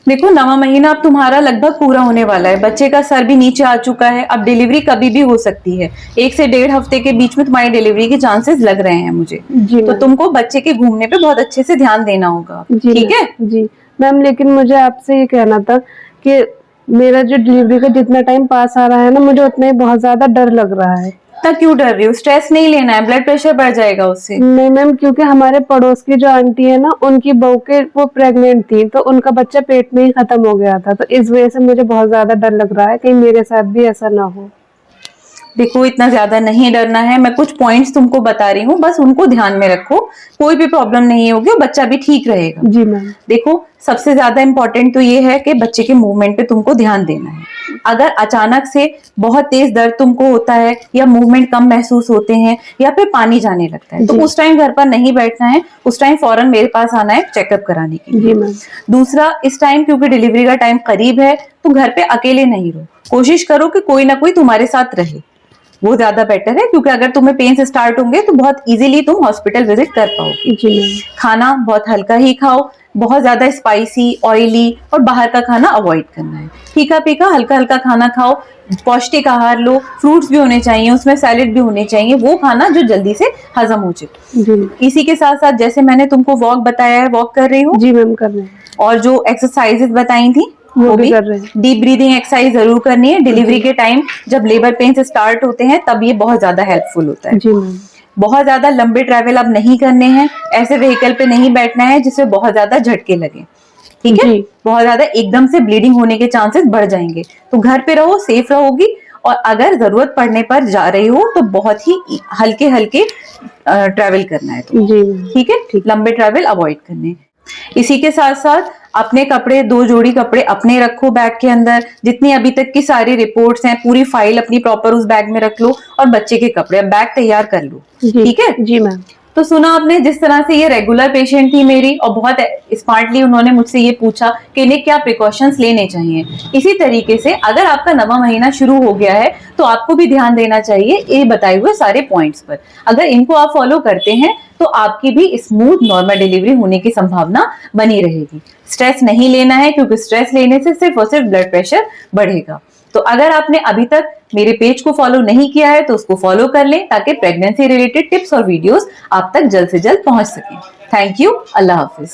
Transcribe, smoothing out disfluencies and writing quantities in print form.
देखो 9वां महीना अब तुम्हारा लगभग पूरा होने वाला है, बच्चे का सर भी नीचे आ चुका है, अब डिलीवरी कभी भी हो सकती है। 1 से 1.5 हफ्ते के बीच में तुम्हारी डिलीवरी के चांसेस लग रहे हैं मुझे। जी तो मैम। तुमको बच्चे के घूमने पे बहुत अच्छे से ध्यान देना होगा, जी ठीक है? मैम। जी मैम, लेकिन मुझे आपसे ये कहना था कि मेरा जो डिलीवरी का जितना टाइम पास आ रहा है ना, मुझे उतना ही बहुत ज्यादा डर लग रहा है। इतना क्यों डर रही हो? स्ट्रेस नहीं लेना है, ब्लड प्रेशर बढ़ जाएगा उससे। नहीं मैम, क्योंकि हमारे पड़ोस की जो आंटी है ना, उनकी बहू के वो प्रेग्नेंट थी, तो उनका बच्चा पेट में ही खत्म हो गया था, तो इस वजह से मुझे बहुत ज्यादा डर लग रहा है कहीं मेरे साथ भी ऐसा ना हो। देखो इतना ज्यादा नहीं डरना है, मैं कुछ पॉइंट्स तुमको बता रही हूँ, बस उनको ध्यान में रखो। कोई भी प्रॉब्लम नहीं होगी और बच्चा भी ठीक रहेगा। जी मैम। देखो सबसे ज्यादा इंपॉर्टेंट तो ये है कि बच्चे के मूवमेंट पे तुमको ध्यान देना है। अगर अचानक से बहुत तेज दर्द तुमको होता है या मूवमेंट कम महसूस होते हैं या फिर पानी जाने लगता है, तो जी। उस टाइम घर पर नहीं बैठना है, उस टाइम फौरन मेरे पास आना है चेकअप कराने के जी लिए। मैम। दूसरा, इस टाइम क्योंकि डिलीवरी का टाइम करीब है, तो घर पे अकेले नहीं रहो, कोशिश करो कि कोई ना कोई तुम्हारे साथ रहे, वो ज्यादा बेटर है, क्योंकि अगर तुम्हें पेन्स स्टार्ट होंगे तो बहुत इजीली तुम हॉस्पिटल विजिट कर पाओगे। जी मैम। खाना बहुत हल्का ही खाओ, बहुत ज्यादा स्पाइसी, ऑयली और बाहर का खाना अवॉइड करना है। फीका फीका हल्का हल्का खाना खाओ, पौष्टिक आहार लो, फ्रूट्स भी होने चाहिए, उसमें सैलेड भी होने चाहिए, वो खाना जो जल्दी से हजम हो जाए। जी। इसी के साथ साथ जैसे मैंने तुमको वॉक बताया है, वॉक कर रही हो, जी मैम, कर रहे हैं। और जो एक्सरसाइजेस बताई थी वो वो भी भी कर रहे हैं। डीप ब्रीदिंग एक्सरसाइज जरूर करनी है। डिलीवरी जी। के टाइम जब लेबर पेन्स स्टार्ट होते हैं तब ये बहुत ज्यादा हेल्पफुल होता है। जी मैम। बहुत ज्यादा लंबे ट्रैवल अब नहीं करने हैं, ऐसे व्हीकल पे नहीं बैठना है जिससे बहुत ज्यादा झटके लगे, ठीक है? जी। बहुत ज्यादा एकदम से ब्लीडिंग होने के चांसेस बढ़ जाएंगे, तो घर पे रहो, सेफ रहोगी। और अगर जरूरत पड़ने पर जा रही हो तो बहुत ही हल्के हल्के ट्रैवल करना है तुमको, जी मैम। ठीक है? ठीक। लंबे ट्रैवल अवॉइड करने हैं। इसी के साथ साथ अपने कपड़े, 2 जोड़ी कपड़े अपने रखो बैग के अंदर, जितनी अभी तक की सारी रिपोर्ट्स हैं पूरी फाइल अपनी प्रॉपर उस बैग में रख लो, और बच्चे के कपड़े बैग तैयार कर लो, जी। ठीक है? जी मैम। तो सुना आपने जिस तरह से ये रेगुलर पेशेंट थी मेरी, और बहुत स्मार्टली उन्होंने मुझसे ये पूछा कि इन्हें क्या प्रिकॉशंस लेने चाहिए। इसी तरीके से अगर आपका 9वां महीना शुरू हो गया है तो आपको भी ध्यान देना चाहिए ये बताए हुए सारे पॉइंट्स पर। अगर इनको आप फॉलो करते हैं तो आपकी भी स्मूथ नॉर्मल डिलीवरी होने की संभावना बनी रहेगी। स्ट्रेस नहीं लेना है, क्योंकि स्ट्रेस लेने से सिर्फ और सिर्फ ब्लड प्रेशर बढ़ेगा। तो अगर आपने अभी तक मेरे पेज को फॉलो नहीं किया है तो उसको फॉलो कर लें, ताकि प्रेगनेंसी रिलेटेड टिप्स और वीडियोस आप तक जल्द से जल्द पहुंच सकें। Thank you. Allah Hafiz.